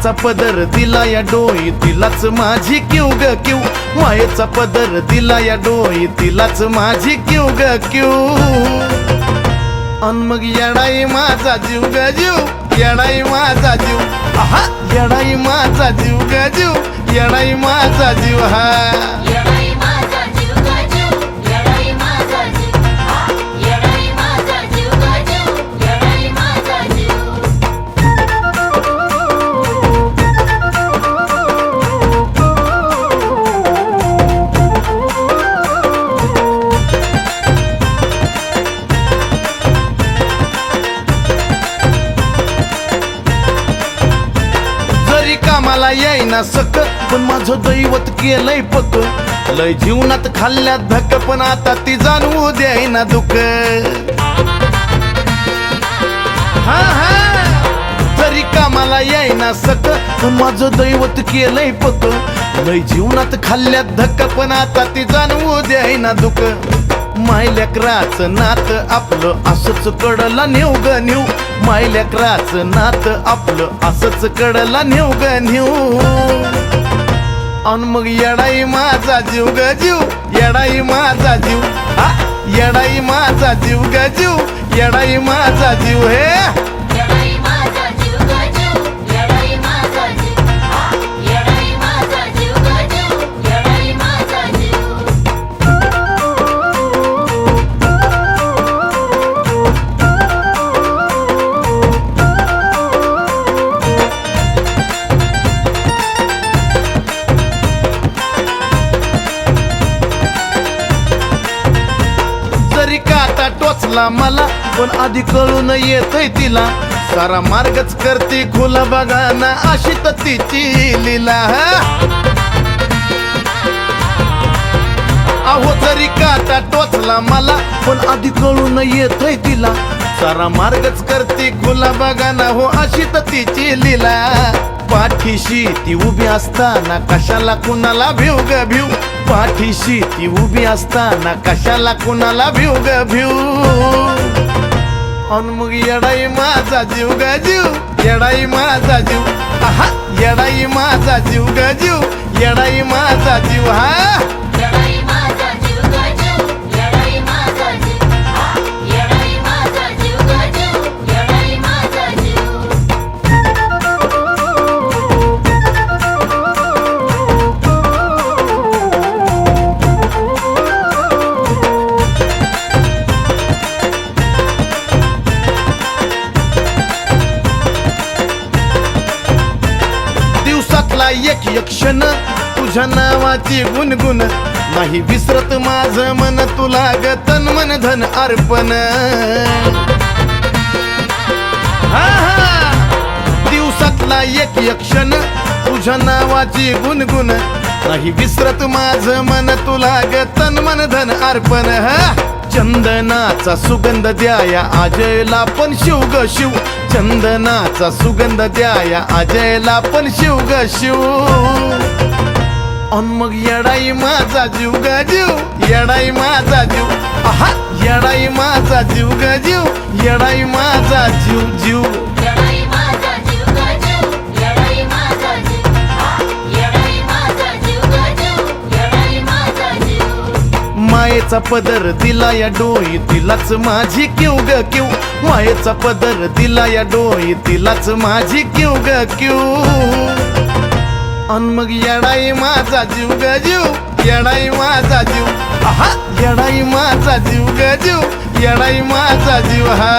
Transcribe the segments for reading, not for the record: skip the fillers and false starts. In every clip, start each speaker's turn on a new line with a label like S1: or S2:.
S1: मायेचा पदर दिला या डोई तिलाच माझी क्यू ग क्यू मायेचा पदर दिला या डोई तिलाच माझी क्यू ग क्यू अन मग येडाई माझा जीव ग जीव येडाई माझा जीव आहा येडाई माझा जीव ग जीव येडाई माझा जीव हा कामाला येईना सक पण माझं दैवत केलंय पक लय जीवनात खाल्ल्यात धक पण आता ती जाणवू द्यायना दुःख हा हा जरी कामाला येईना सक पण माझं दैवत केलंय पक लय जीवनात खाल्ल्यात धक पण आता ती जाणवू द्यायना दुःख मायलेकराचं नात आपलं असंच कडला नेऊ ग नेऊ मायलेकराचं नात आपलं असंच कडला नेऊ ग नेऊ अन मग येडाई माझा जीव ग जीव येडाई माझा जीव हा येडाई माझा जीव ग जीव येडाई माझा जीव हे टोचला मला पण आधी कळून येतय तिला सारा मार्गच करते खुला बघाना अशी तर तिची लीला अहो जरी काटा टोचला मला पण आधी कळून येतय तिला सारा मार्गच करते खुला बघाना हो अशी तर तिची लीला पाठीशी ती उभी असताना कशाला कुणाला भिव ग भिव पाठीशी ती उभी असताना कशाला कुणाला भिव ग भिव अन मग येडाई माझा जीव ग जीव येडाई माझा जीव आहा येडाई माझा जीव ग जीव येडाई माझा जीव हा एक एक क्षण तुझ्या नावाची गुणगुण नाही विसरत माझं मन तुला ग तन मन धन अर्पण हा हा दिवसातला एक एक क्षण तुझ्या नावाची गुणगुण नाही विसरत माझं मन तुला ग तन मन धन अर्पण हा चंदनाचा सुगंध द्याया अजयला पण शिव ग शिव चंदनाचा सुगंध द्याया अजयला पण शिव ग शिव अन मग येडाई माझा जीव ग जीव येडाई माझा जीव आहा येडाई माझा जीव ग जीव येडाई माझा जीव जीव मायेचा पदर दिला या डोई तिलाच माझी क्यू ग क्यू मायेचा पदर दिला या डोई तिलाच माझी क्यू ग क्यू अन मग येडाई माझा जीव ग जीव येडाई माझा जीव आहा येडाई माझा जीव ग जीव येडाई माझा जीव हा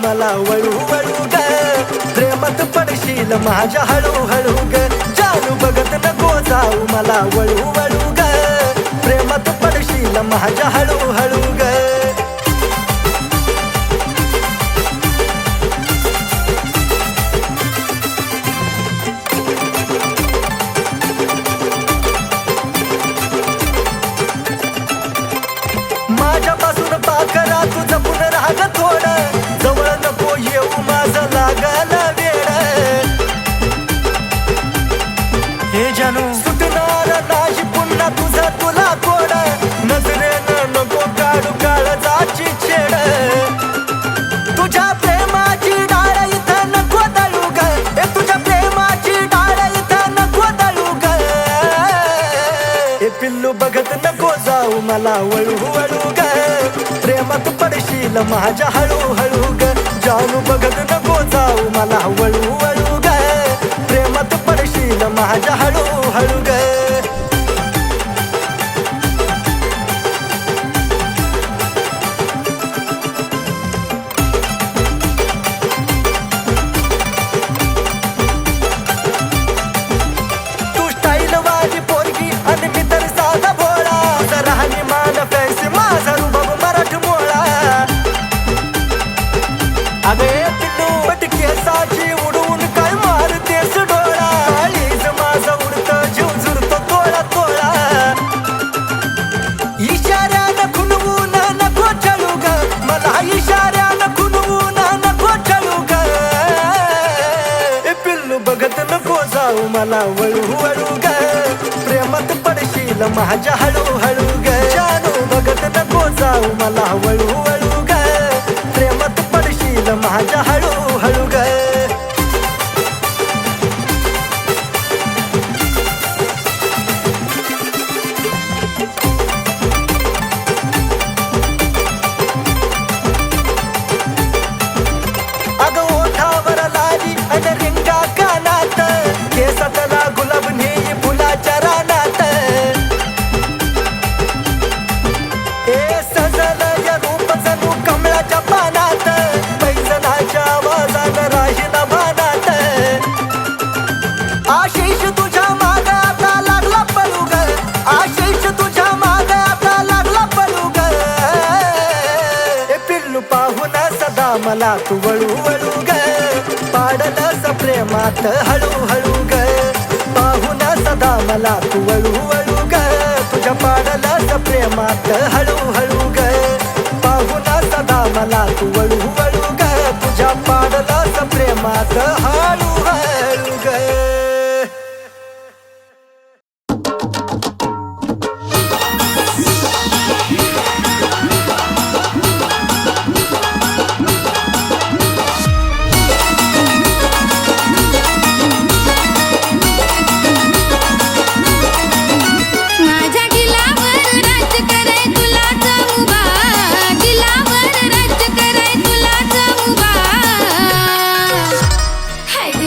S2: मला वळू वळू ग प्रेमात पडशील माझ्या हळू हळू ग जानू बघत नको जाऊ मला वळू वळू ग प्रेमात पडशील माझ्या हळू हळू ग जाऊ मला वळू वळू ग प्रेमात पडशील माझ्या हळूहळू ग जानू बघत नको जाऊ मला वळू वळू ग प्रेमात पडशील माझ्या हळूहळू ग मला वळू वळू ग प्रेमात पडशील माझ्या हळूहळू ग जानू बघत नको जाऊ मला वळू वळू ग प्रेमात पडशील माझ्या हळूहळू ग मला तू वळू वळू ग पाडलस प्रेमात हळूहळू ग पाहुन सदा मला तू वळू वळू ग तुझ्या पाडलस प्रेमात हळूहळू ग पाहुन सदा मला तू वळू वळू ग तुझ्या पाडलस प्रेमात हळूहळू ग
S3: Hey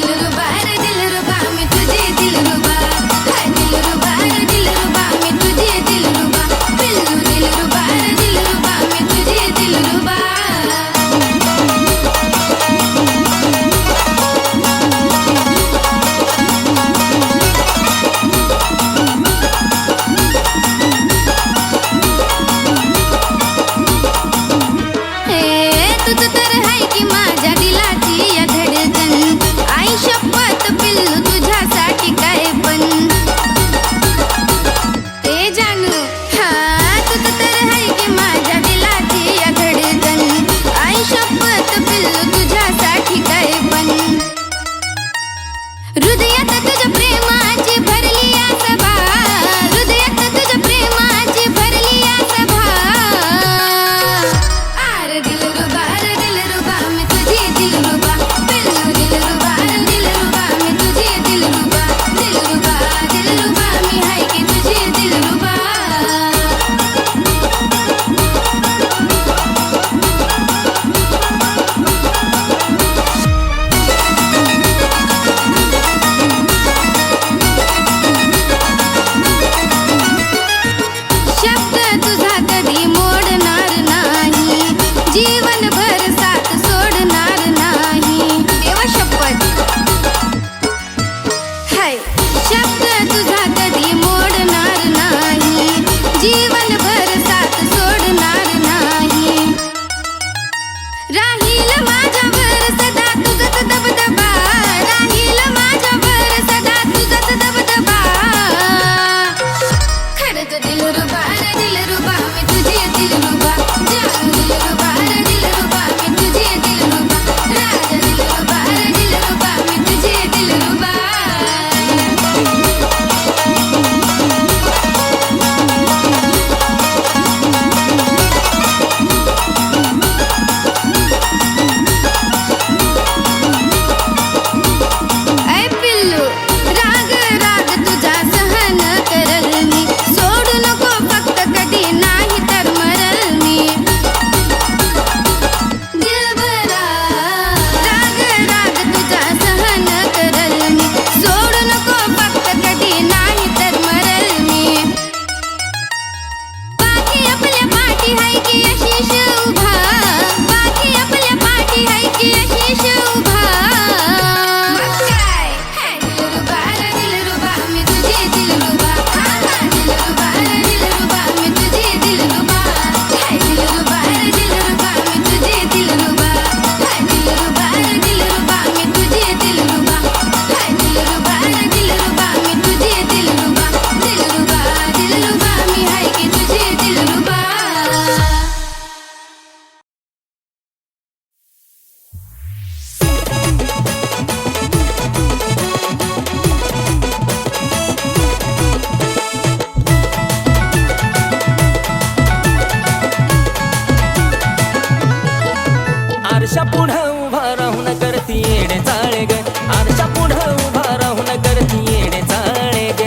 S3: आरशा पुढं उभा राहून करती येडे चाळे ग, आरशा पुढं उभा राहून करती येडे चाळे ग.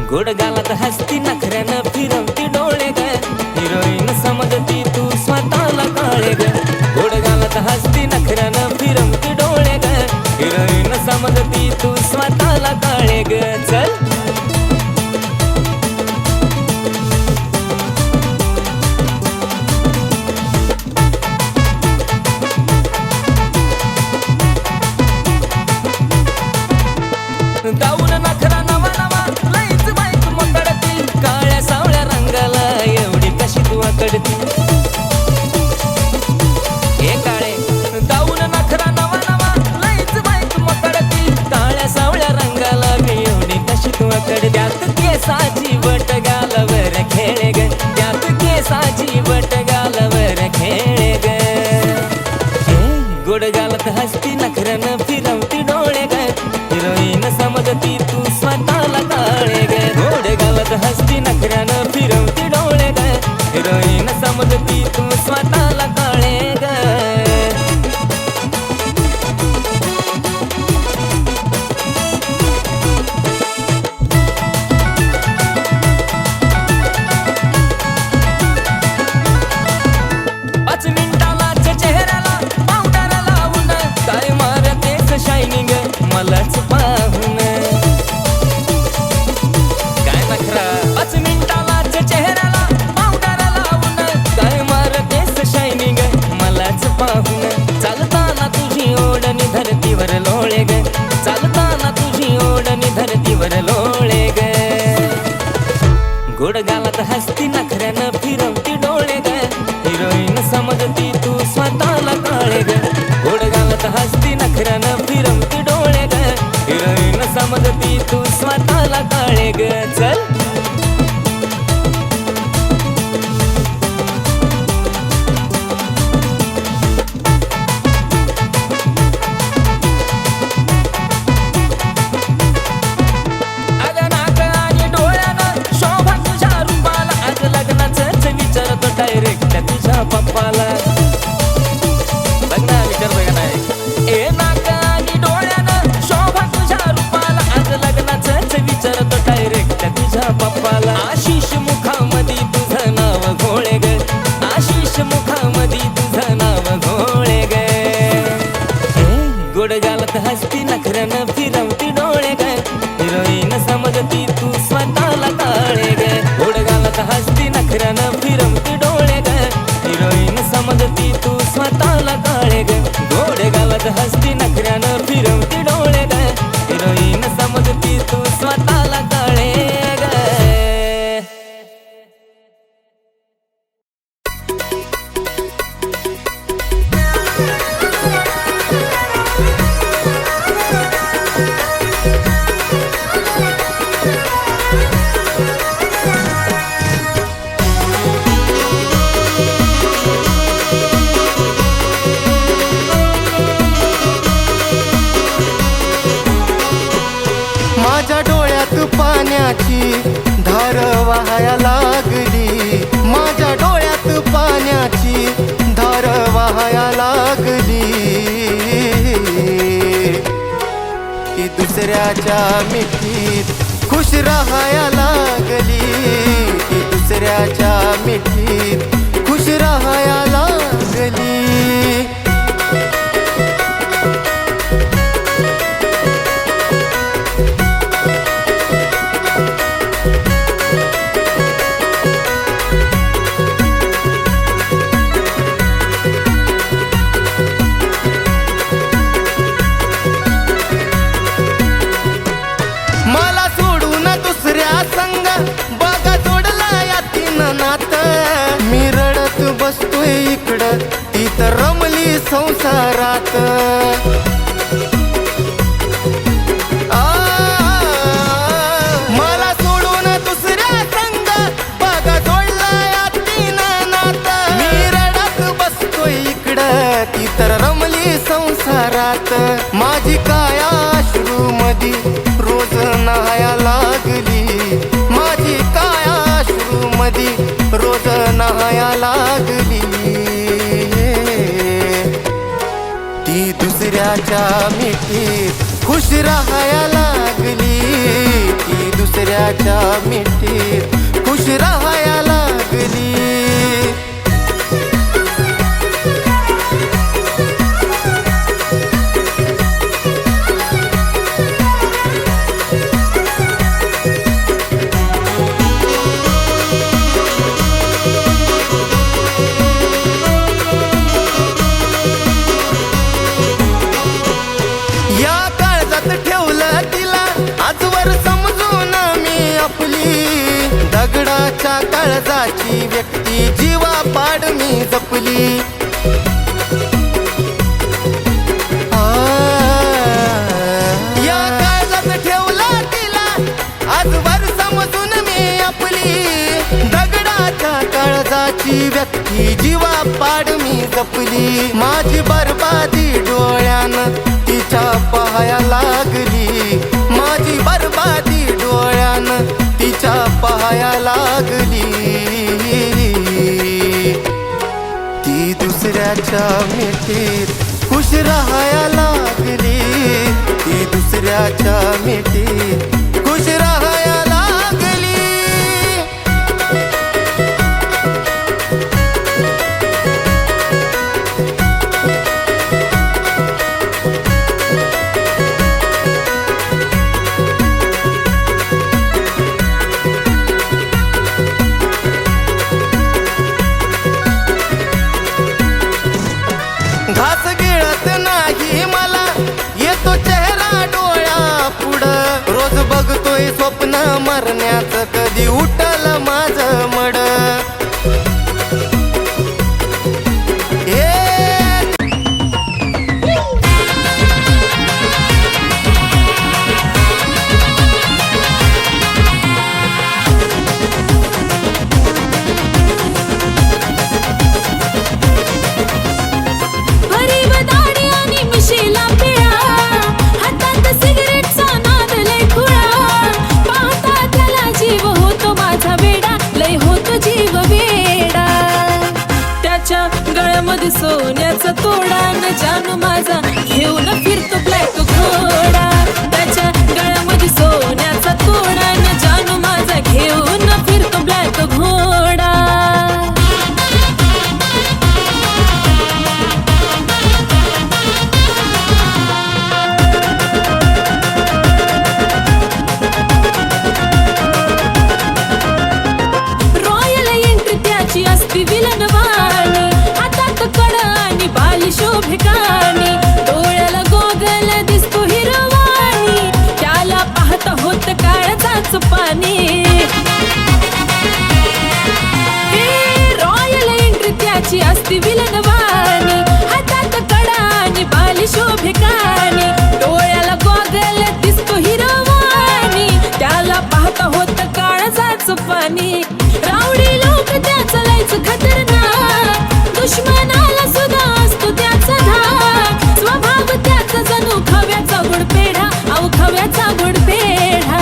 S3: गोड गालात हसती नखऱ्यानं फिरवती डोळे ग, हिरोईन समजती तू स्वतःला काळे ग. गोड गालात हसती नखऱ्यानं फिरवती डोळे ग, हिरोईन समजती तू स्वतःला काळे ग. चल गाऊन नखरा नवा नवा लईच बाईक मकडती, काळ्या सावळ्या रंगाला एवढी कशी तू आकडती. हे काळे गाऊन नखरा नवा नवा लईच बाईक मकडती, काळ्या सावळ्या रंगाला मी एवढी कशी तू आकडती. त्यात केसाची बट गालावर खेळे ग, त्यात केसाची बट गालावर खेळे ग. गोड गालात हसती नखऱ्यानं फिरवती डोळे ग, हिरोईन समजती तू स्वतःला काळे ग. गोड गालात हसती नखऱ्यानं फिरवती डोळे ग, हिरोईन समजती तू स्वतःला काळे ग. पाच मिनिटालाच चेहऱ्याला पावडर लावून काय मारतेस शायनिंग मलाच पाहून. काय नखरा 5 मिनिटालाच चेहऱ्याला पावडर लावून काय मारतेस शायनिंग मलाच पाहून. चालताना तुझी ओढणी धरतीवर लोळे ग, चालताना तुझी ओढणी धरतीवर लोळे ग. गोड गालात हसती नखऱ्यानं फिरवती डोळे ग, हिरोईन समजती तू स्वतःला काळे ग. गोड गालात हसती नखऱ्यानं फिरवती डोळे ग, हिरोईन समजती तू स्वतःला काळे ग. चल अग नाक आणि डोळ्यानं शोभा तुझ्या रूपाला, आज लग्नाचंच विचारतो डायरेक्ट तुझ्या पप्पाला. लग्न विचारतोय का नाही? ए नाक आणि डोळ्यानं शोभा तुझ्या रूपाला, आज लग्नाचंच विचारतो डायरेक्ट तुझ्या पप्पाला. आशिष मुखामध्ये तुझं नाव घोळे ग, आशिष मुखामध्ये तुझं नाव घोळे ग. गोड गालात हसती नखऱ्यानं फिरवती डोळे ग, हिरोईन समजती तू स्वतःला काळे ग. गोड गालात हसती नखऱ्यानं फिरवती डोळे ग, हिरोईन समजती तू स्वतःला काळे ग. गोड गालात हसती नखऱ्यानं फिरवती डोळे ग, हिरोईन समजती तू स्वतःला काळे ग.
S2: माझ्या डोळ्यात पाण्याची धार वाहाया लागली, माझ्या डोळ्यात पाण्याची धार वाहाया लागली. ती दुसऱ्याच्या मिठीत खुश राहाया लागली, ती दुसऱ्याच्या मिठीत खुश राहाया लागली. मला सोडून दुसऱ्या संग बघा जोडला या तीन नात. मी रडत बसतोय इकडं ती तर रमली संसारात. मला सोडून दुसऱ्या संग बघा जोडला या तीन नात. मी रडत बसतोय इकडं ती तर रमली संसारात. माझी काया अश्रू मधी रोज नहाया लागली, माझी काया अश्रू मधी रोज नहाया लागली. दुसऱ्याच्या मिठीत खुश राहाया लागली. ती दुसऱ्याच्या मिठीत खुश राहाया लागली. या काळजात ठेवलं तिला आजवर समजून मी आपली. दगडाच्या काळजाची व्यक्ती जीवापाड मी जपली. या काळजात ठेवलं तिला आजवर समजून मी आपली. दगडाच्या काळजाची व्यक्ती जीवापाड मी जपली. माझी बरबादी डोळ्यानं तिच्या पाहाया लागली. माझी बरबादी डोळ्यानं तिच्या पाहाया लागली. ती दुसऱ्याच्या मिठीत खुश राहाया लागली. ती दुसऱ्याच्या मिठीत खुश राहाया लागली. घास गिळत नाही मला येतो चेहरा डोळ्या पुढं. रोज बघतोय स्वप्न मरण्याचं कधी उठल माझं मड.
S4: गळ्यामध्ये सोन्याचा तोडा न जानू माझा घेऊन फिरतो ब्लॅक घोडा. त्याच्या गळ्यामध्ये सोन्याचा तोडा न जानू माझा घेऊन फिरतो ब्लॅक घोडा. रॉयल एंट्री त्याची असती विलनवाणी. बाली शोभिकानी डोळ्याला गोगल दिसतो हिरवाणी. त्याला पाहता होत काळजाच पाणी. रॉयल एंट्री त्याची असती विलनवाणी. हातात कडा आणि बाली शोभिकानी डोळ्याला गोगल दिसतो हिरवाणी. त्याला पाहता होत काळजाच पाणी. रावडी लोक त्याचं लायचं खतरनाक. दुश्मनाला सुद्धा असतो त्याचा धाक. स्वभाव त्याचा जणू खव्याचा गुडपेढा. अहो खव्याचा गुडपेढा.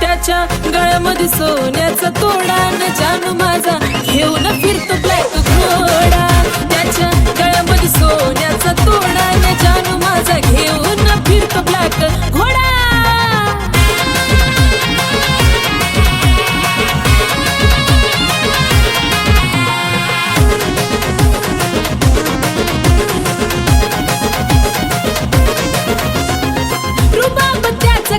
S4: त्याच्या गळ्यामध्ये सोन्याचा तोडा न जानू माझा घेऊन फिरतो ब्लॅक घोडा. त्याच्या गळ्यामध्ये सोन्याचा तोडा न जानू माझा घेऊन फिरतो ब्लॅक घोडा.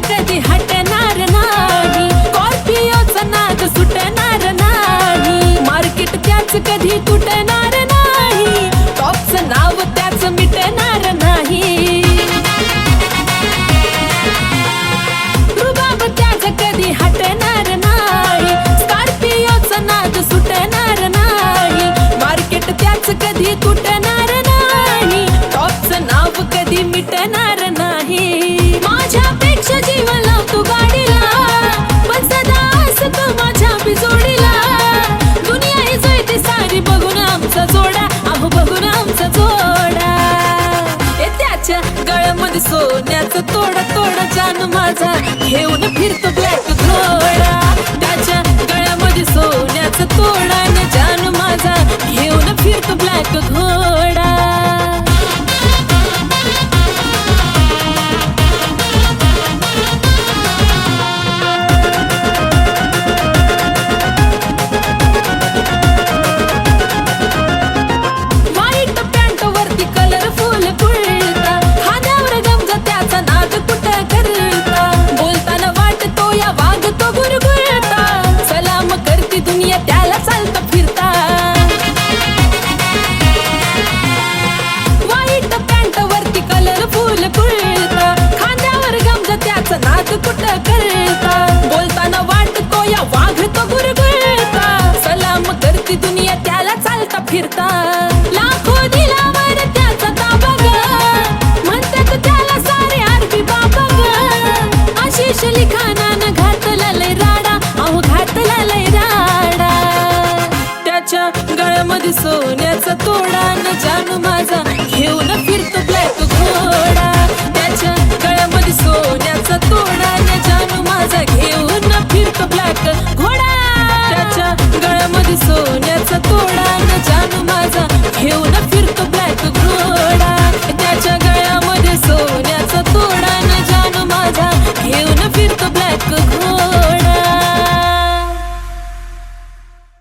S4: कधी हटणार नाही. स्कॉर्पिओचा नाद सुटणार नाही. मार्केट त्याच कधी तुटणार नाही. टॉपचं नाव त्याच मिटणार नाही. रुबाब त्याच कधी हटणार नाही. स्कॉर्पिओचा नाद सुटणार नाही. मार्केट त्याच कधी तुटणार नाही. टॉपचं नाव कधी मिटणार नाही. माझ्यापेक्षा जीव लावतो गाडीला. पण सदा असतो माझ्या बिजोडीला. दुनिया ही जळते सारी बघून आमचा जोडा. अहो बघून आमचा जोडा. त्याच्या गळ्यामध्ये सोन्याचा तोडा तोडा जानू माझा घेऊन फिरतो ब्लॅक घोडा. त्याच्या गळ्यामध्ये सोन्याचा तोडा न जानू माझा घेऊन फिरतो ब्लॅक घोडा. कुद कुठं करता बोलताना वाटतो या वाघ तो गुरगुरता सलाम करती दुनिया त्याला चालता फिरता लाखो दिलावर त्याचा ताबा ग म्हणतात त्याला सारे आरबी बाबा ग आशिष लिखाणानं घातला लय राडा अहो घातला लय राडा त्याच्या गळ्यामध्ये सोन्याचा तोडा न जानू माझा घेऊन